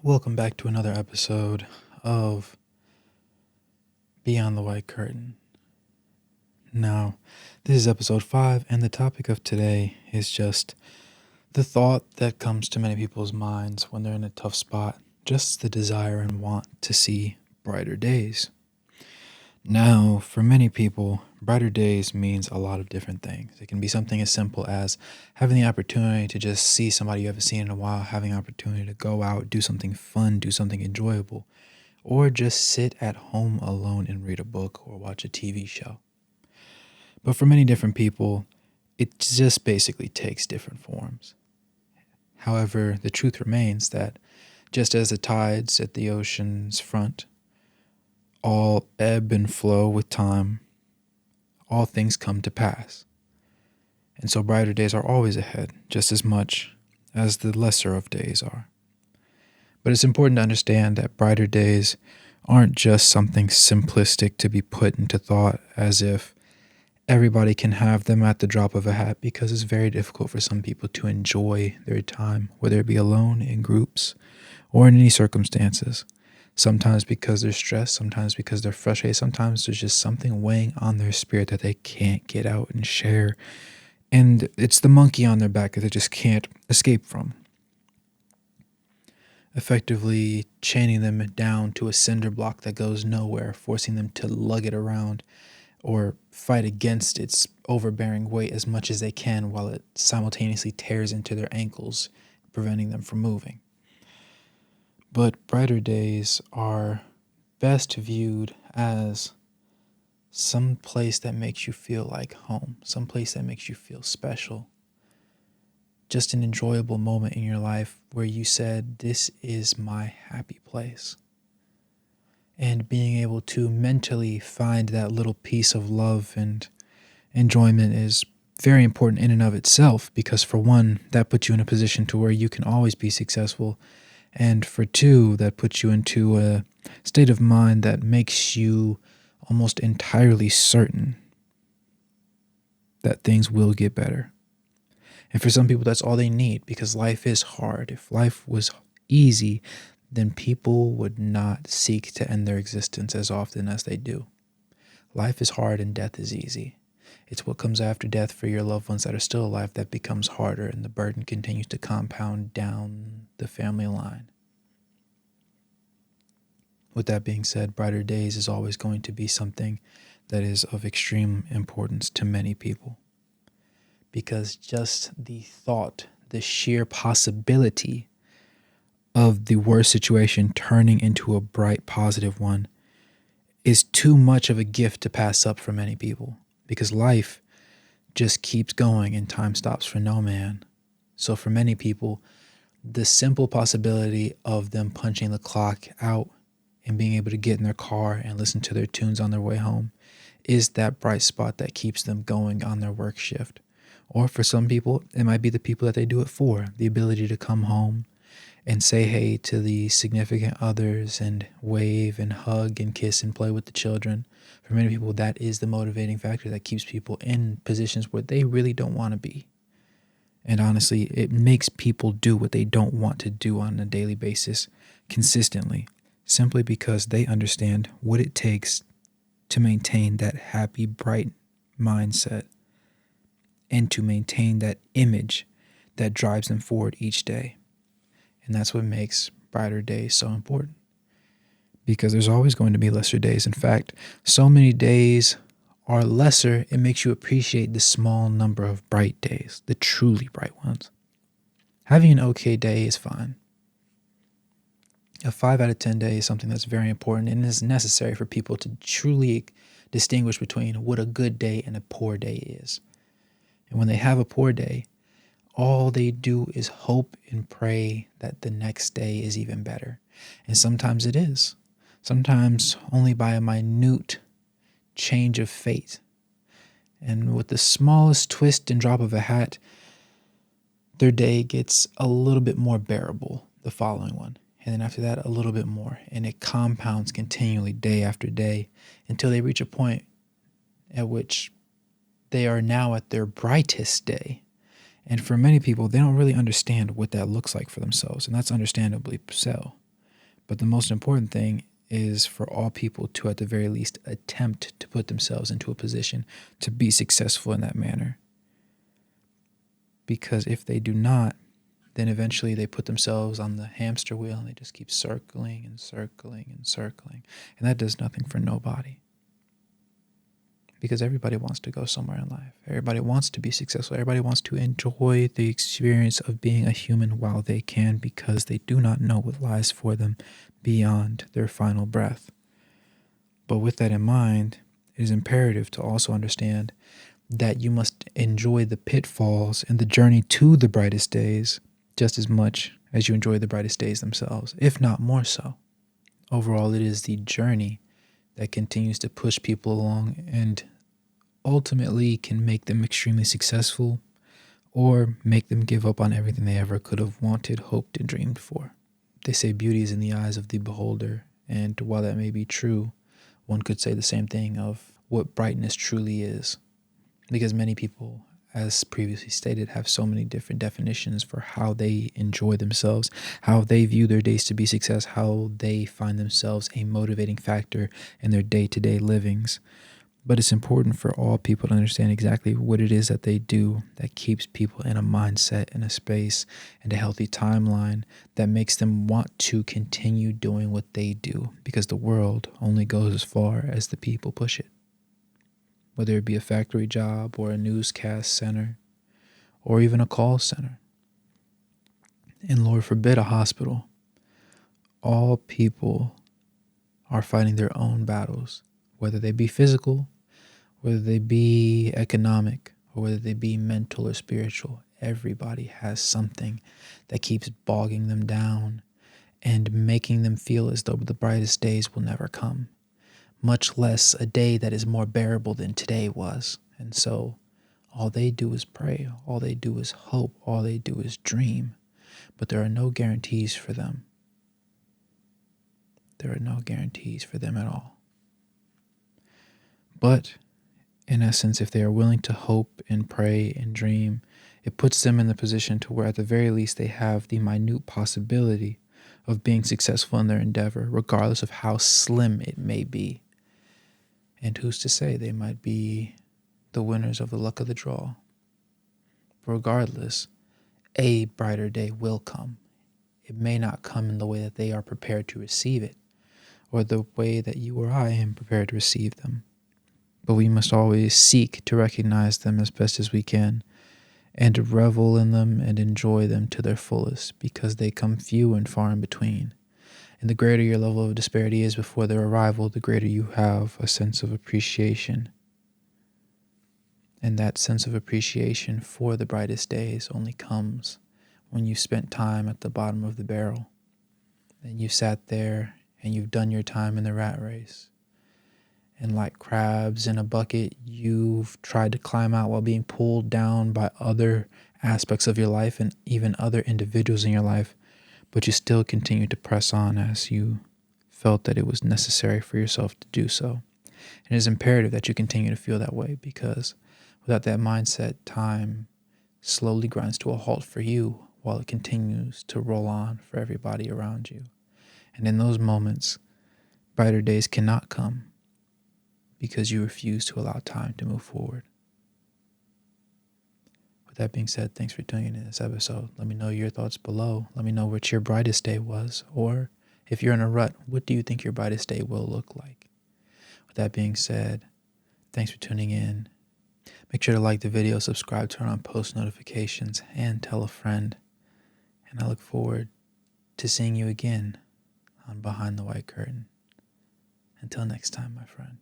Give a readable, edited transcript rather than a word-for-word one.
Welcome back to another episode of Beyond the White Curtain. Now, this is episode 5, and the topic of today is just the thought that comes to many people's minds when they're in a tough spot, just the desire and want to see brighter days. Now, for many people, brighter days means a lot of different things. It can be something as simple as having the opportunity to just see somebody you haven't seen in a while, having the opportunity to go out, do something fun, do something enjoyable, or just sit at home alone and read a book or watch a TV show. But for many different people, it just basically takes different forms. However, the truth remains that just as the tides at the ocean's front all ebb and flow with time, all things come to pass. And so brighter days are always ahead, just as much as the lesser of days are. But it's important to understand that brighter days aren't just something simplistic to be put into thought as if everybody can have them at the drop of a hat, because it's very difficult for some people to enjoy their time, whether it be alone, in groups, or in any circumstances. Sometimes because they're stressed, sometimes because they're frustrated, sometimes there's just something weighing on their spirit that they can't get out and share. And it's the monkey on their back that they just can't escape from, effectively chaining them down to a cinder block that goes nowhere, forcing them to lug it around or fight against its overbearing weight as much as they can while it simultaneously tears into their ankles, preventing them from moving. But brighter days are best viewed as some place that makes you feel like home, some place that makes you feel special. Just an enjoyable moment in your life where you said, "This is my happy place." And being able to mentally find that little piece of love and enjoyment is very important in and of itself, because for one, that puts you in a position to where you can always be successful. And for two, that puts you into a state of mind that makes you almost entirely certain that things will get better. And for some people, that's all they need, because life is hard. If life was easy, then people would not seek to end their existence as often as they do. Life is hard and death is easy. It's what comes after death for your loved ones that are still alive that becomes harder, and the burden continues to compound down the family line. With that being said, brighter days is always going to be something that is of extreme importance to many people, because just the thought, the sheer possibility of the worst situation turning into a bright, positive one is too much of a gift to pass up for many people, because life just keeps going and time stops for no man. So for many people, the simple possibility of them punching the clock out and being able to get in their car and listen to their tunes on their way home is that bright spot that keeps them going on their work shift. Or for some people, it might be the people that they do it for, the ability to come home and say hey to the significant others and wave and hug and kiss and play with the children. For many people, that is the motivating factor that keeps people in positions where they really don't want to be. And honestly, it makes people do what they don't want to do on a daily basis consistently, simply because they understand what it takes to maintain that happy, bright mindset and to maintain that image that drives them forward each day. And that's what makes brighter days so important, because there's always going to be lesser days. In fact, so many days are lesser, it makes you appreciate the small number of bright days, the truly bright ones. Having an okay day is fine. A 5 out of 10 day is something that's very important and is necessary for people to truly distinguish between what a good day and a poor day is. And when they have a poor day, all they do is hope and pray that the next day is even better. And sometimes it is. Sometimes only by a minute change of fate. And with the smallest twist and drop of a hat, their day gets a little bit more bearable, the following one. And then after that, a little bit more. And it compounds continually day after day until they reach a point at which they are now at their brightest day. And for many people, they don't really understand what that looks like for themselves. And that's understandably so. But the most important thing is for all people to, at the very least, attempt to put themselves into a position to be successful in that manner. Because if they do not, then eventually they put themselves on the hamster wheel and they just keep circling and circling and circling. And that does nothing for nobody. Because everybody wants to go somewhere in life. Everybody wants to be successful. Everybody wants to enjoy the experience of being a human while they can, because they do not know what lies for them beyond their final breath. But with that in mind, it is imperative to also understand that you must enjoy the pitfalls and the journey to the brightest days just as much as you enjoy the brightest days themselves, if not more so. Overall, it is the journey that continues to push people along and ultimately can make them extremely successful or make them give up on everything they ever could have wanted, hoped, and dreamed for. They say beauty is in the eyes of the beholder, and while that may be true, one could say the same thing of what brightness truly is, because many people, as previously stated, have so many different definitions for how they enjoy themselves, how they view their days to be success, how they find themselves a motivating factor in their day-to-day livings. But it's important for all people to understand exactly what it is that they do that keeps people in a mindset, in a space, and a healthy timeline that makes them want to continue doing what they do, because the world only goes as far as the people push it. Whether it be a factory job or a newscast center or even a call center. And Lord forbid, a hospital. All people are fighting their own battles, whether they be physical, whether they be economic, or whether they be mental or spiritual. Everybody has something that keeps bogging them down and making them feel as though the brightest days will never come, much less a day that is more bearable than today was. And so all they do is pray, all they do is hope, all they do is dream. But there are no guarantees for them. There are no guarantees for them at all. But in essence, if they are willing to hope and pray and dream, it puts them in the position to where at the very least they have the minute possibility of being successful in their endeavor, regardless of how slim it may be. And who's to say they might be the winners of the luck of the draw? Regardless, a brighter day will come. It may not come in the way that they are prepared to receive it, or the way that you or I am prepared to receive them. But we must always seek to recognize them as best as we can, and to revel in them and enjoy them to their fullest, because they come few and far in between. And the greater your level of disparity is before their arrival, the greater you have a sense of appreciation. And that sense of appreciation for the brightest days only comes when you spent time at the bottom of the barrel. And you sat there and you've done your time in the rat race. And like crabs in a bucket, you've tried to climb out while being pulled down by other aspects of your life and even other individuals in your life, but you still continue to press on as you felt that it was necessary for yourself to do so. And it is imperative that you continue to feel that way, because without that mindset, time slowly grinds to a halt for you while it continues to roll on for everybody around you. And in those moments, brighter days cannot come because you refuse to allow time to move forward. With that being said, thanks for tuning in this episode. Let me know your thoughts below. Let me know what your brightest day was, or if you're in a rut, what do you think your brightest day will look like? With that being said, thanks for tuning in. Make sure to like the video, subscribe, turn on post notifications, and tell a friend. And I look forward to seeing you again on Behind the White Curtain. Until next time, my friend.